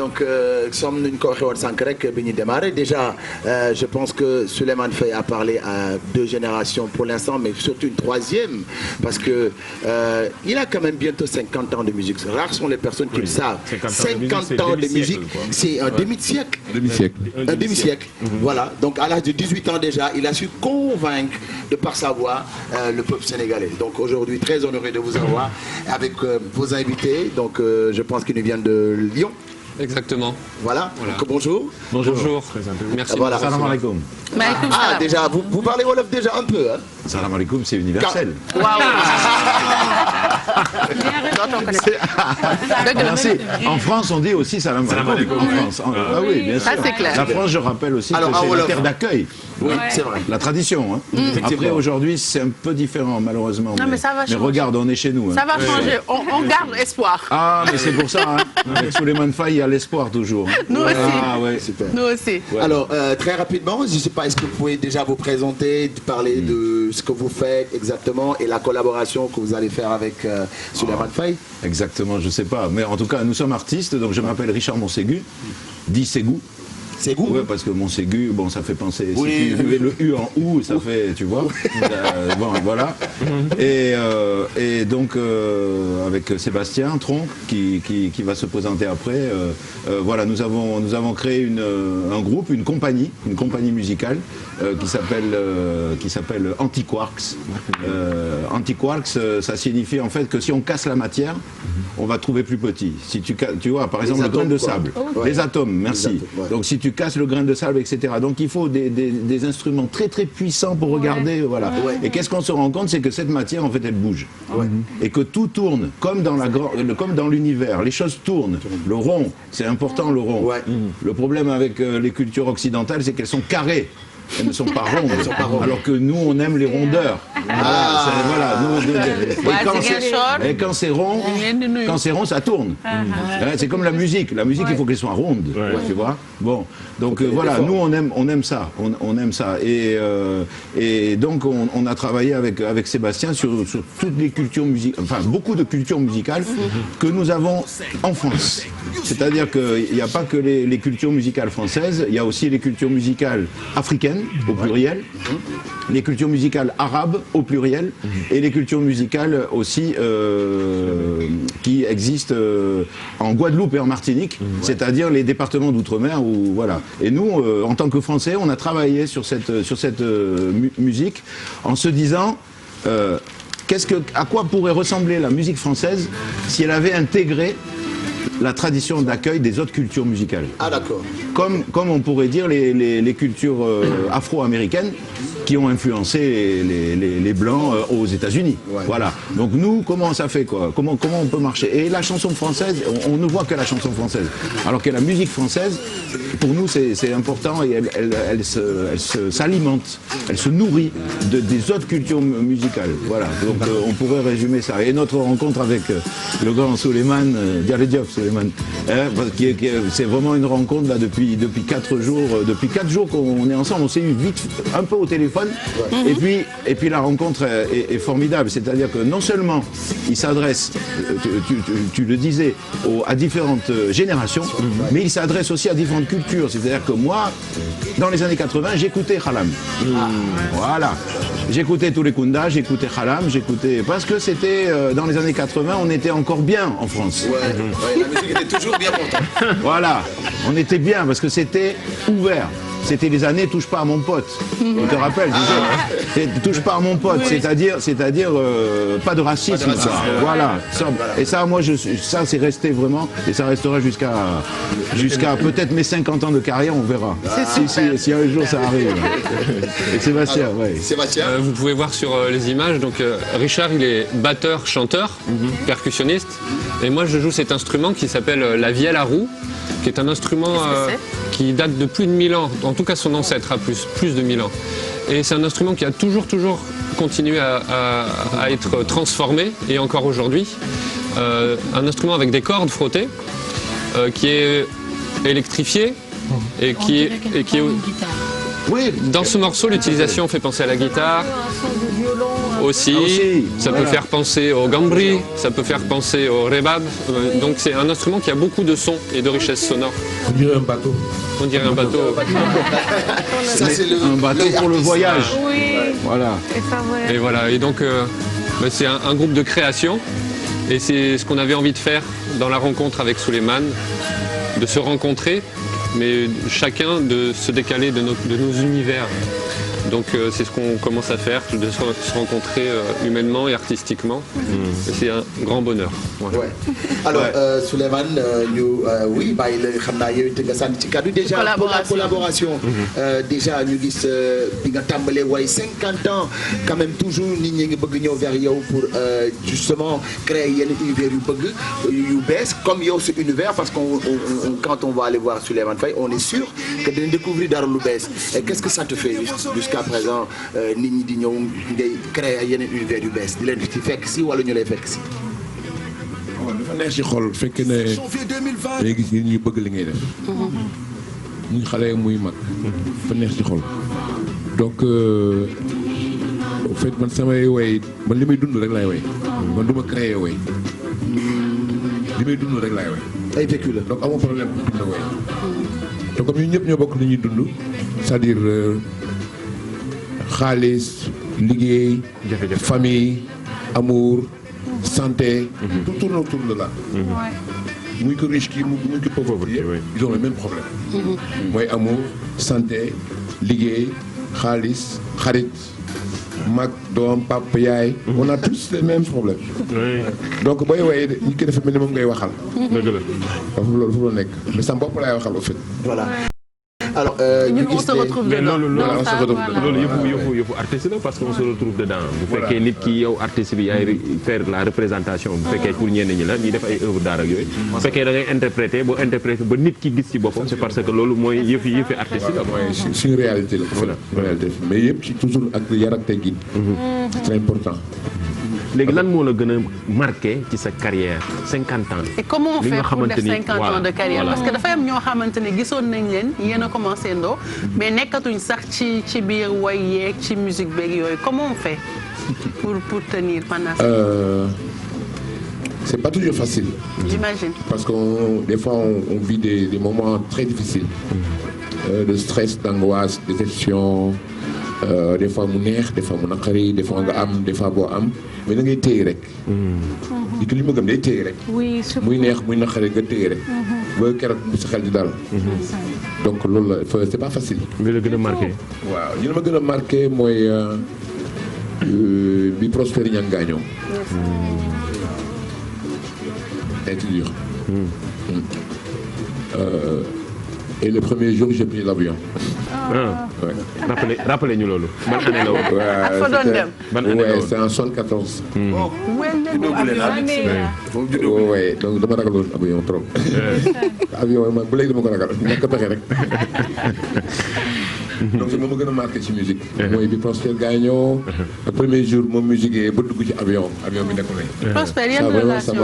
donc sommes une cohérence sans grec béni démarrer. Déjà, je pense que Souleymane Faye a parlé à 2 générations pour l'instant, mais surtout une 3e, parce que il a quand même bientôt 50 ans de musique. Rares sont les personnes qui le savent. 50 ans de musique, c'est un demi-siècle. Un demi-siècle. Voilà. Donc à l'âge de 18 ans déjà, il a su convaincre de par sa voix le peuple sénégalais. Donc aujourd'hui, très honoré de vous avoir avec vos invités. Donc je pense qu'ils nous viennent de Lyon. Exactement. Voilà. Donc, bonjour. Bonjour. Merci. Voilà. Salam alaikum. Ah, déjà, vous parlez Wolof déjà un peu, hein? Salam alaikum, c'est universel. Waouh. Merci. En France, on dit aussi salam alaikum. En France. Ah oui, bien sûr. c'est clair. La France, je rappelle aussi que c'est la terre d'accueil. Oui, c'est vrai. La tradition. Hein. Après, aujourd'hui, c'est un peu différent, malheureusement. Non, mais ça va changer. Mais regarde, on est chez nous. Hein. Ça va changer. On garde espoir. Ah, mais c'est pour ça. Hein. Avec Souleymane Faye, il y a l'espoir toujours. Nous aussi. Ah, ouais. Super. Nous aussi. Ouais. Alors, très rapidement, je ne sais pas, est-ce que vous pouvez déjà vous présenter, parler de ce que vous faites exactement et la collaboration que vous allez faire avec Souleymane Faye? Exactement, je ne sais pas. Mais en tout cas, nous sommes artistes, donc je m'appelle Richard Monségu, dit Ségou. C'est goût. Oui, parce que Monségu, bon, ça fait penser. Oui, si tu mets le U en OU, ça fait, tu vois. Bon, voilà. Et donc, avec Sébastien Tronc, qui va se présenter après, voilà, nous avons créé un groupe, une compagnie musicale qui s'appelle Antiquarks. Antiquarks, ça signifie en fait que si on casse la matière, on va trouver plus petit. Si tu vois, par exemple, le grain de sable, les atomes, merci. Les atomes, ouais. Donc si tu casses le grain de sable, etc. Donc il faut des instruments très très puissants pour regarder, voilà. Ouais. Et qu'est-ce qu'on se rend compte, c'est que cette matière, en fait, elle bouge. Ouais. Et que tout tourne, comme dans l'univers. Les choses tournent. Le rond, c'est important, le rond. Ouais. Le problème avec les cultures occidentales, c'est qu'elles sont carrées. Elles ne sont pas rondes, alors que nous, on aime les rondeurs. Voilà. Et quand c'est rond, ça tourne. C'est comme la musique. La musique, il faut qu'elle soit ronde, tu vois. Bon, donc voilà, nous, on aime ça. On aime ça. Et donc, on a travaillé avec Sébastien sur toutes les cultures musicales, enfin, beaucoup de cultures musicales que nous avons en France. C'est-à-dire qu'il n'y a pas que les cultures musicales françaises, il y a aussi les cultures musicales africaines, au pluriel, les cultures musicales arabes au pluriel, et les cultures musicales aussi qui existent en Guadeloupe et en Martinique, c'est-à-dire les départements d'outre-mer. Voilà. Et nous, en tant que Français, on a travaillé sur cette musique en se disant à quoi pourrait ressembler la musique française si elle avait intégré la tradition d'accueil des autres cultures musicales. Ah d'accord. Comme on pourrait dire les cultures afro-américaines qui ont influencé les Blancs aux États-Unis. Ouais. Voilà. Donc nous, comment ça fait quoi? Comment on peut marcher? Et la chanson française, on ne voit que la chanson française. Alors que la musique française, pour nous, c'est important et elle s'alimente, elle se nourrit des autres cultures musicales. Voilà. Donc on pourrait résumer ça. Et notre rencontre avec le grand Souleymane, Dialediop Souleymane, c'est vraiment une rencontre là depuis 4 jours. Depuis 4 jours qu'on est ensemble, on s'est eu vite un peu au téléphone. Et puis la rencontre est formidable, c'est-à-dire que non seulement il s'adresse, tu le disais, à différentes générations, mais il s'adresse aussi à différentes cultures. C'est-à-dire que moi, dans les années 80, j'écoutais Khalam. Voilà. J'écoutais tous les Kounda, j'écoutais Khalam, parce que c'était dans les années 80, on était encore bien en France. Ouais, la musique était toujours bien pourtant. Voilà, on était bien parce que c'était ouvert. C'était les années touche pas à mon pote. Tu te rappelles, touche pas à mon pote, c'est-à-dire pas de racisme. Voilà. Et ça, moi, ça c'est resté vraiment, et ça restera jusqu'à peut-être mes 50 ans de carrière, on verra. Si un jour ça arrive. Et Sébastien, ouais. Sébastien. Vous pouvez voir sur les images, donc Richard, il est batteur, chanteur, percussionniste, et moi je joue cet instrument qui s'appelle la vielle à roue, qui est un instrument qui date de plus de 1000 ans, en tout cas son ancêtre a plus de 1000 ans. Et c'est un instrument qui a toujours continué à être transformé, et encore aujourd'hui. Un instrument avec des cordes frottées, qui est électrifié, et qui est... Oui. Dans ce morceau, l'utilisation fait penser à la guitare. Aussi, ça peut faire penser au gambri, ça peut faire penser au rebab. Donc c'est un instrument qui a beaucoup de sons et de richesse sonore. On dirait un bateau. On dirait un bateau. Ça, c'est Un bateau pour le voyage. Oui, Voilà. et ça va. Et voilà. Et donc c'est un groupe de création. Et c'est ce qu'on avait envie de faire dans la rencontre avec Souleymane, de se rencontrer, mais chacun de se décaler de nos univers. Donc c'est ce qu'on commence à faire, de se rencontrer humainement et artistiquement. Et c'est un grand bonheur. Voilà. Ouais. Alors Souleymane oui bàyyi la xam naa yow it nga sant ci kàddu déjà pour la collaboration déjà ñu gis bi nga tàmbalee way 50 ans quand même toujours nit ñi ngi bëgg ñëw vers yow pour justement créer yenn univers yu bëgg yu bees comme yow ce univers parce que quand on va aller voir Souleymane Faye on est sûr que dinañ découvrir dara lu bees et qu'est-ce que ça te fait jusqu'à présent nit ñi di ñëw ngay créer yeneen univers yu bees di leen ci fekk si wala ñu lay fekk si. dafa neex ci xol fekk ne day gis nit ñi bëgg li ngay def. muy xale muy mag. dafa neex ci xol. donc en fait man samay way man li may dund rek laay way. man du ma créé way. li may dund rek laay way. ay vécu la donc amoo problème pour dund way. donc comme ñun ñëpp ñoo bokk li ñuy dund c'est-à-dire xaalis liggéey. famille amour. santé, tout tourne autour de là. Muy ko riche kii muy ko pauvre ils ont le même problème. mooy amour santé liggéey xaalis xarit mag doom papa yaay. on a tous les mêmes problèmes. donc booy woyee ñu koy defee mel ni moom ngay waxal. dëgg la foofu loolu foofu la nekk mais sama bopp laay waxal au fait. voilà. alors on se retrouve dedans. loolu yëfu artiste la parce que on se retrouve dedans. bu fekkee nit ki yow artiste bi yaay faire la représentation. bu fekkee pour ñenn ñi la ñuy def ay œuvre d'art ak yooyu. bu fekkee da ngay interpréter boo interpréter ba nit ki gis ci boppam c'est parce que loolu mooy yëfi artiste la. mooy suñu réalité la. voilà réalité mais yëpp ci toujours ak yar ak teggin. c'est très important. léegi lan moo la gën a marqué ci sa carrière 50 ans. et comment on fait pour def 50 ans de carrière parce que dafay am ñoo xamante ne gisoon nañ leen yéen a commencé ndoo mais nekkatuñ sax ci biir way yeeg ci musique beeg yooyu comment on fait pour tenir pendant ça. C'est pas toujours facile. J'imagine. Parce que des fois on vit des moments très difficiles. De stress, d'angoisse, de déception. Des fois mu neex des fois mu naqari des fois nga am des fois boo am mais da ngay téye rek. di ko li ma gëm day téye rek. oui muy neex muy naqari nga téye rek. ba keroog bu sa xel di daal. donc loolu la c'est pas facile. bi la gën a marqué. waaw li ma gën a marqué mooy bi Prosper Niang gaañoo. c'est dur. Et le premier jour j'ai pris l'avion. Ouais. Rappelez ñu loolu. ban année la woon. fa doon dem. ban année la woon. C'est en 74. ouais, donc dama ragaloon avion trop. avion man bu léegi dama ko ragal ñàkk pexe rek. donc moom ma gën a marqué ci musique. mooy bi Prosper gaañoo. le premier jour moom musique ba dugg ci avion bi nekk nañ. Prosper yan relation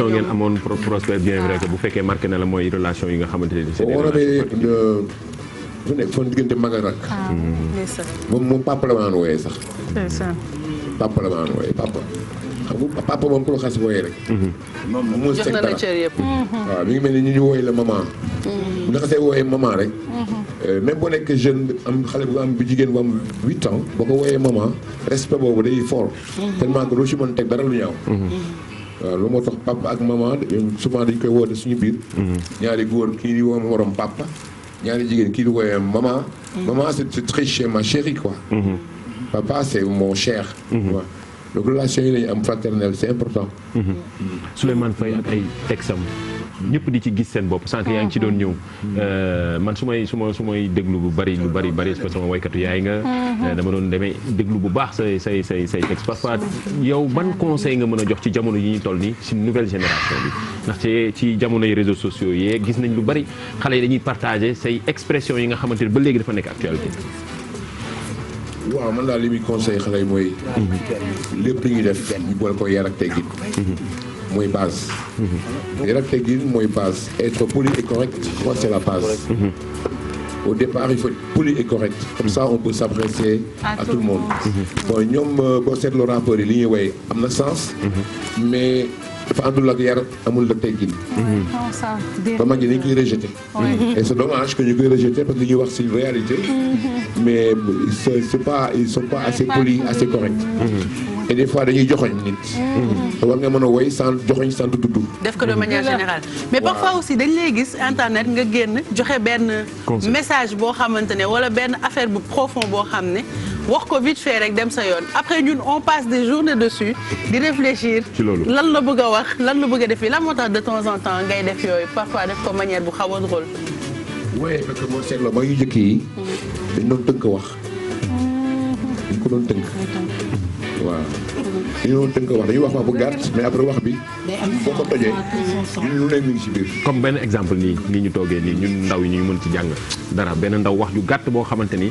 ngeen amoon Prosper bien vrai que bu fekkee marqué na la mooy relation yi nga xamante ne c'est fu nekk foon diggante mag ak rak. moom papa la maan wooyee sax. c'est ça. papa la maan wooyee papa. xam nga papa moom ku la xas wooyee rek. moom jox na la cër yëpp. waaw mi ngi mel ni ñu wooyee la maman. bu nga xasee wooyee maman rek. même boo nekk jeune am xale bu jigéen bu am 8 ans boo ko wooyee maman respect boobu day fort. tellement que doo si mën teg dara lu ñaaw. waaw loolu moo tax papa ak maman souvent dañ koy woote suñu biir. ñaari góor kii di woo morom papa. ñaari jigéen kii di wooyee maman. maman c'est très cher ma chérie quoi. papa c'est mon cher. waaw donc relation yi lañu am fraternelle c'est important. Souleymane Faye ak ay texam ñëpp di ci gis seen bopp sànq yaa ngi ci doon ñëw man su may déglu bu bari parce que sama waykatu yaay nga. dama doon demee déglu bu baax say texte parfois yow ban conseil nga mën a jox ci jamono yi ñu toll nii ci nouvelle génération bi ndaxte ci jamonoy réseaux sociaux yee gis nañ lu bari xale yi dañuy partager say expressions yi nga xamante ne ba léegi dafa nekk actualité. waaw man daal li muy conseil xale yi mooy. lépp lu ñuy def ñu boole ko yar ak teggin. mooy base. yar ak teggin mooy base être poli et correct je crois que c'est la base. au départ il faut être poli et correct comme ça on peut s'adresser à tout le monde bon ñoom boo seetloo rappeurs yi li ñuy woy am na sens mais dafa àndul ak yar amul ak teggin ba mag ñi dañ koy rejeter et c'est dommage que ñu koy rejeter parce que li ñuy wax c'est une réalité mais c'est pas ils sont pas assez polis assez corrects et des fois dañuy joxoñ nit te war nga mën a woy sans joxoñ sans tudd def ko de manière générale mais parfois aussi dañ lay gis internet nga génn joxe benn message boo xamante ne wala benn affaire bu profond boo xam ne wax ko vite fait rek dem sa yoon après ñun on passe des journées dessus di réfléchir lan la bëgg a wax lan la bëgg a def lan moo tax de temps en temps ngay def yooyu parfois def ko manière bu xaw a drôle. oui parce que moo seetloo ba yu njëkk yi dañ doon tënk wax dañ ko doon tënk waaw dañu doon tënk wax dañuy wax bu gàtt mais après wax bi boo ko tojee ñun lu ne mi ngi ci biir. comme benn exemple nii ñu toogee nii ñun ndaw yi ñu mën ci jàng dara benn ndaw wax ju gàtt boo xamante ni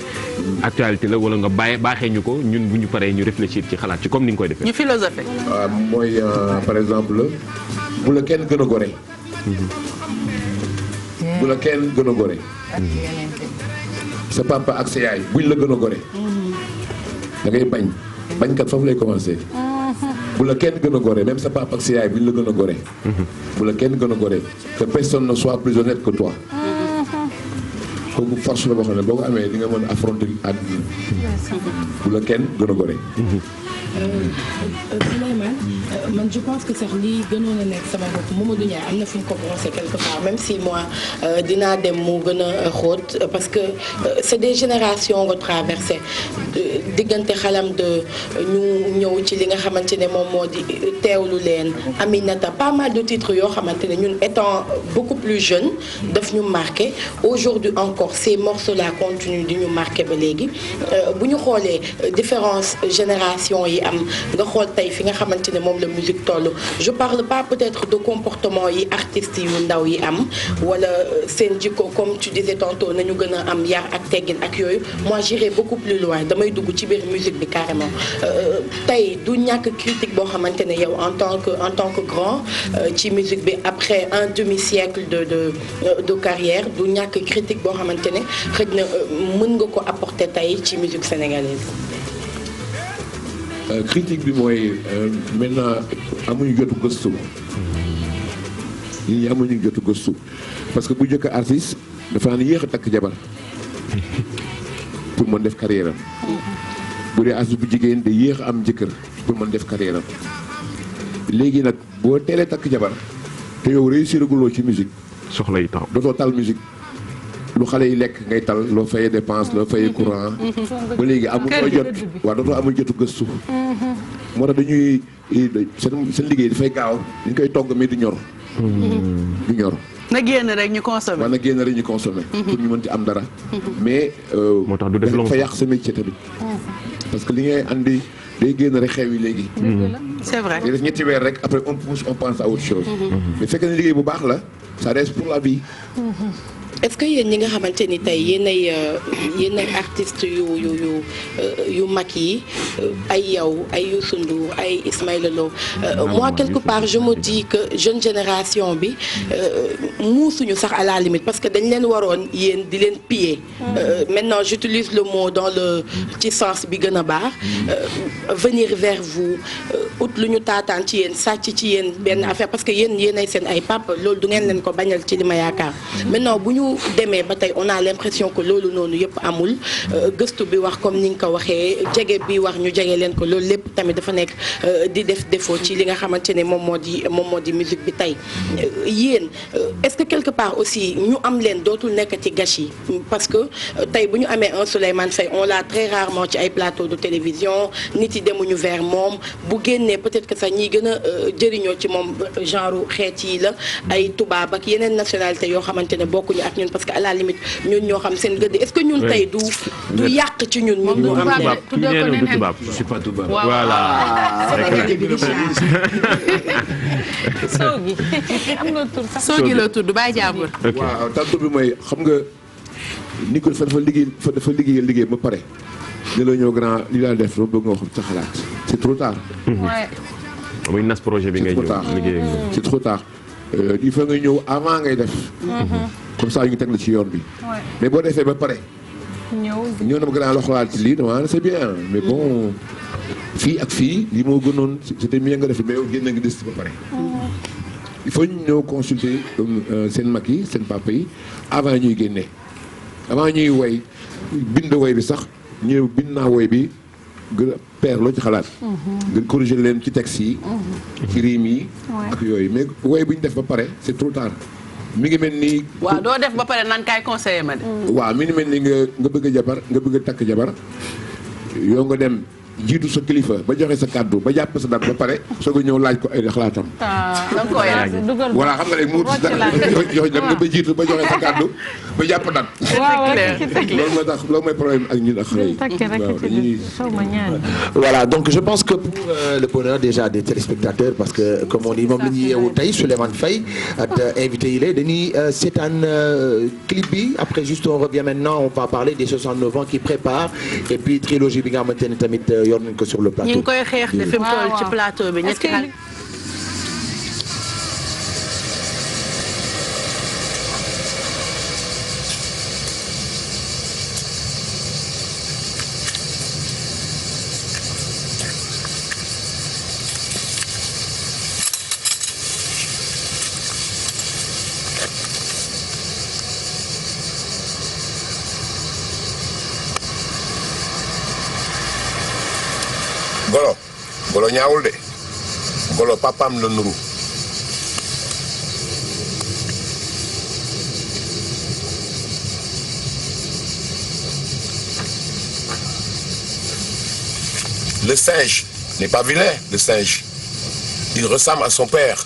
actualité la wala nga baaxee ñu ko ñun bu ñu paree ñu réfléchir ci xalaat ci comme ni nga koy defee. ñu philosopher. waaw mooy par exemple bu la kenn gën a gore. bu la kenn gën a gore. sa papa ak sa yaay buñ la gën a gore. da ngay bañ. bañkat foofu lay commencé bu la kenn gën a gore même sa papa ak sa yaay bu ñu la gën a gore bu la kenn gën a gore que personne ne soit plus honnête que toi kooku force la boo xam ne boo ko amee di nga mën a affronter àdduna bu la kenn gën a gore Souleymane man je pense que sax lii gënoon a nekk sama bopp Mamadou Ndiaye am na fu mu ko commencé quelque part même si moi dinaa dem mu gën a xóot parce que c'est des générations nga traversé diggante xalam de ñu ñëw ci li nga xamante ne moom moo di teewlu leen Aminata pas mal de titres yoo xamante ne ñun étant beaucoup plus jeunes daf ñu marqué aujourd'hui encore ces morceaux-là continuent di ñu marqué ba léegi bu ñu xoolee différence génération yi am nga xool tey fi nga xamante ne moom la musique toll je parle pas peut-être de comportement yi artistes yu ndaw yi am wala seen jikko comme tu disais tantôt nañu gën a am yar ak teggin ak yooyu moi j'irai beaucoup plus loin damay dugg ci biir musique bi carrément tey du ñàkk critique boo xamante ne yow en tant que grand ci musique bi après un demi-siècle de carrière du ñàkk critique boo xamante ne xëj na mën nga ko apporter tey ci musique sénégalaise. critique bi mooy maintenant amuñu jotu gëstu nit ñi amuñu jotu gëstu parce que bu njëkk artiste dafa naan yéex a takk jabar pour mën def carrière am bu dee artiste bu jigéen de yéex a am jëkkër pour mën def carrière am léegi nag boo teelee takk jabar te yow réussir guloo ci musique soxla yi taxaw dootoo tal musique lu xale yi lekk ngay tal loo fayee dépense loo fayee courant ba léegi amul jot waaw dootoo amul jotu gëstu moo tax dañuy seen liggéey dafay gaaw dañ koy togg mais du ñor du ñor na génn rek ñu consommer waaw na génn rek ñu consommer pour ñu mën ci am dara mais moo tax du def dafa yàq sa métier tamit parce que li ngay andi day génn rek xew yi léegi c'est vrai day def ñetti weer rek après on pousse on pense à autre chose mais fekk na liggéey bu baax la ça reste pour la vie est-ce que yéen ñi nga xamante ni tey yéenay artistes yu mag yi ay yow ay Youssou Ndour ay Ismaïla Lo moi quelque part je me dis que jeune génération bi muusuñu sax à la limite parce que dañ leen waroon yéen di leen piller maintenant j'utilise le mot dans le ci sens bi gën a baax venir vers vous ut lu ñu taataan ci yéen sàcc ci yéen benn affaire parce que yéenay seen ay papa loolu du ngeen leen ko bañal ci li ma yaakaar maintenant bu ñu demee ba tey on a l'impression que loolu noonu yëpp amul gëstu bi wax comme ni nga ko waxee jege bi wax ñu jege leen ko loolu lépp tamit dafa nekk di def défaut ci li nga xamante ne moom moo di musique bi tey yéen est-ce que quelque part aussi ñu am leen dootul nekk ci gâchis parce que tey bu ñu amee un Souleymane Faye on l'a très rarement ci ay plateau de télévision nit yi demuñu vers moom bu génnee peut-être que sax ñiy gën a jëriñoo ci moom genre xeet yi la ay tubaab ak yeneen nationalité yoo xamante ne bokkuñu ak ñun parce que à la limite ñun ñoo xam seen gëdd est-ce que ñun tey du yàq ci ñun ñu am leen tubaab je suis pas tubaab voilà soogi am nga tur sax soogi la tudd bàyyi jàmbur waaw tàntu bi mooy xam nga ni ko dafa liggéey ba pare li la ñëw grand li laa def loolu bëgg nga wax sa xalaat c'est trop tard muy nas projet bi ngay ñëw liggéey c'est trop tard il faut nga ñëw avant ngay def comme ça ñu teg la ci yoon bi. mais boo defee ba pare. ñëw na ma gën a xoolaat ci lii dama c'est bien mais bon fii ak fii lii moo gënoon c'était mieux nga def mais yow génn nga des ba pare. il faut ñu ñëw consulter seen mag yi seen papa yi avant ñuy génne avant ñuy woy bind woy bi sax ñëw bind naa woy bi gën a peer loo ci xalaat. nga corriger leen ci texte yi. ci riim yi. ak yooyu mais woy bu ñu def ba pare c'est trop tard. mi ngi mel ni. waaw doo def ba pare nan kaay conseiller ma de. waaw mi ngi mel ni nga bëgg a jabar nga bëgg a takk jabar yow nga dem jiitu sa kilifa ba joxe sa kàddu ba jàpp sa date ba pare soog a ñëw laaj ko ay xalaatam. voilà xam nga rek mu joxe dem nga ba jiitu ba joxe sa kàddu ba jàpp date. loolu moo tax loolu mooy problème ak ñun ak xale yi. Voilà, donc je pense que pour le bonheur déjà des téléspectateurs parce que comme on dit moom la ñuy yeewu tey Souleymane Faye ak invité yi la dañuy seetaan clip bi après juste on revient maintenant on va parler des 69 ans qui préparent et puis trilogie bi nga xamante ne tamit yor nañ ko sur le plateau. ñu ngi koy xeex de fi mu toll ci plateau bi ñetti xale. Golo ñaawul de Golo papaam la nuru le singe n'est pas vilain le singe il ressemble à son père.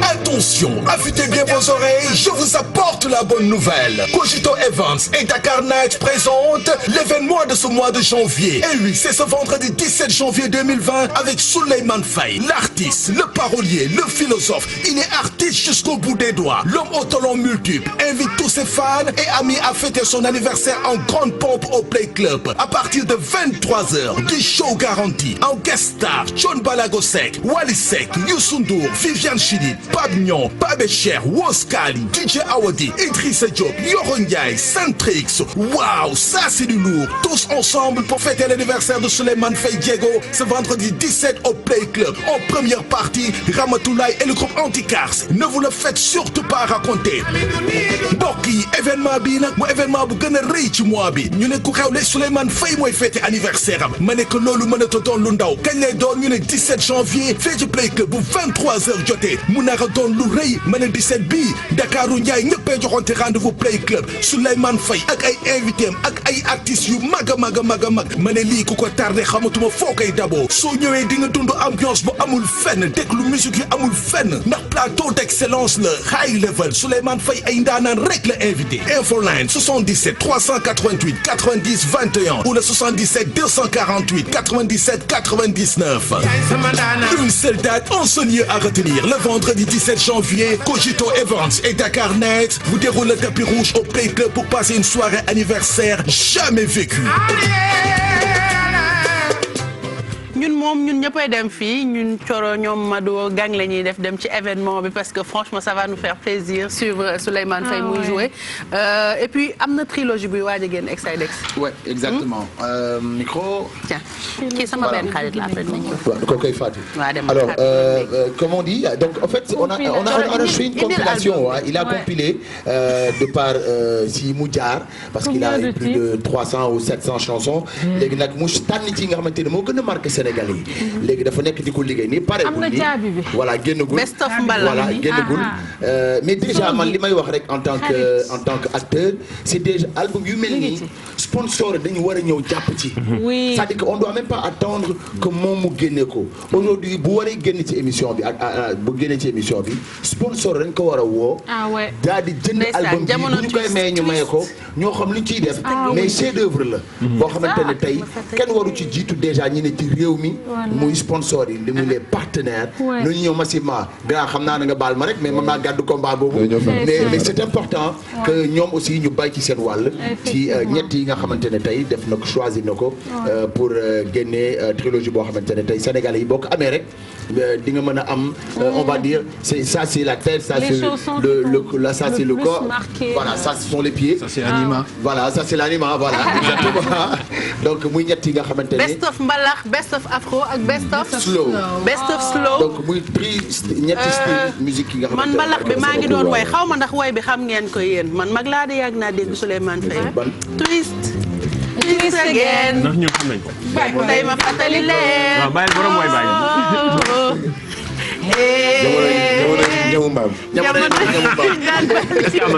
Attention, affûtez bien vos oreilles, je vous apporte la bonne nouvelle. Cogito Events et Dakar Night présentent l'événement de ce mois de janvier. Et oui, c'est ce vendredi 17 janvier 2020 avec Souleymane Faye, l'artiste, le parolier, le philosophe. Il est artiste jusqu'au bout des doigts. L'homme aux talents multiples invite tous ses fans et amis à fêter son anniversaire en grande pompe au Play Club. À partir de 23h, du show garanti. En guest star, John Balago Seck, Wally Seck, Youssou Ndour, Viviane Chidid, Pabignon, Babécher, Woskali, DJ Awadi, Idrissa Diop, Yoro Ndiaye, Centrix. Waouh, ça c'est du lourd. Tous ensemble pour fêter l'anniversaire de Souleymane Faye Diego ce vendredi 17 au Play Club. En première partie, Ramatoulaye et le groupe Anticars. Ne vous le faites surtout pas raconter. mbokk yi événement bii nag mooy événement bu gën a rëy ci mois bi ñu ne ku xewle Souleymane Faye mooy fêté anniversaire am ma ne que loolu mënata doon lu ndaw kañ lay doon ñu ne 17 janvier fee ci Play Club bu 23h jotee mu nar a doon lu rëy ma ne 17 bii Dakaru Ndiaye ñëppay joxonte rendez-vous Play Club Souleymane Faye ak ay invité am ak ay artistes yu mag a mag a mag a mag ma ne lii ku ko tardé xamatuma foo koy daboo soo ñëwee di nga dund ambiance bu amul fenn déglu musique yu amul fenn ndax plateau d'excellence la high level Souleymane Faye ay ndaanaan rek la invité infoline 77 388 90 21 ou le 77 248 97 99 une seule date un seul lieu à retenir le vendredi 17 janvier Cogito Events et Dakar Night vous déroulent le tapis rouge au Play Club pour passer une soirée anniversaire jamais vécue. ñun ñëppay dem fii ñun Coro ñoom Mado gang la ñuy def dem ci événement bi parce que franchement ça va nous faire plaisir suivre Souleymane Faye muy jouer et puis am na trilogie buy waaj a génn Exidex. Ouais, exactement. Micro. Tiens kii sama benn xarit la après nañ ko koy Fatou. Alors comme on dit donc en fait on a fait une compilation il a compilé de par si mu jaar parce qu'il a plus de 300 ou 700 chansons léegi nag mu tànn ci nga xamante ne moo gën a marqué Sénégal yi léegi dafa nekk di ko liggéey nii pareegul nii voilà génnagul voilà génnagul mais déjà man li may wax rek en tant que acteur c'est déjà album yu mel nii sponsor dañu war a ñëw jàpp ci c'est-à-dire que on doit même pas attendre que moom mu génne ko aujourd'hui bu waree génn ci émission bi bu génne ci émission bi sponsor dañ ko war a woo daal di jënd album bi bu ñu koy maye ñu maye ko ñoo xam lu ñu ciy def mais chef d'œuvre la boo xamante ne tey kenn waru ci jiitu déjà ñi ne ci réew mi muy sponsor yi muy les partenaires nu ñu ñëw massivement grand xam naa na nga baal ma rek mais man maa gàddu combat boobu mais c'est important que ñoom aussi ñu bay ci seen wàll ci ñett yi nga xamante ne tey def na ko choisir na ko pour génne trilogie boo xamante ne tey Sénégalais yi boo ko amee rek di nga mën a am on va dire ça c'est la tête, ça c'est là ça c'est le corps, voilà ça ce sont les pieds, ça c'est l'anima, voilà ça c'est l'anima, voilà exactement. Donc muy ñett yi nga xamante ne best of mbalax, best of afro ak best of slow, best of slow. donc muy prix ñetti style musique yi nga xamante ne man mbalax bi maa ngi doon way xaw ma ndax way bi xam ngeen ko yéen man mag laa de yàgg naa dégg Souleymane Faye twist again ndax ñun xam nañ ko tey ma fàttali leen waaw bàyyil borom way bàyyi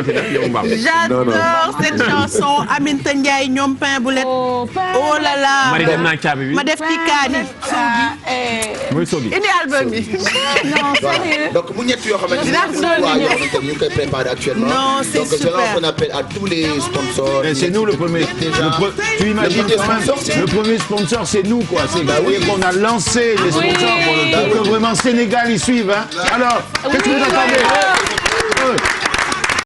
j'adore cette chanson Aminata Ndiaye ñoom pain boulette oh là là Marie dem naa caabi bi ma def ci kaani mooy sogi indi album bi non sérieux donc mu ñett yoo xamante ne ñu ngi koy préparer actuellement non c'est donc je lance un appel à tous les sponsors et c'est nous le premier tu imagines le premier sponsor c'est nous quoi c'est qu'on a lancé les sponsors pour que vraiment Sénégal ils suivent hein. Alors qu'est-ce que vous attendez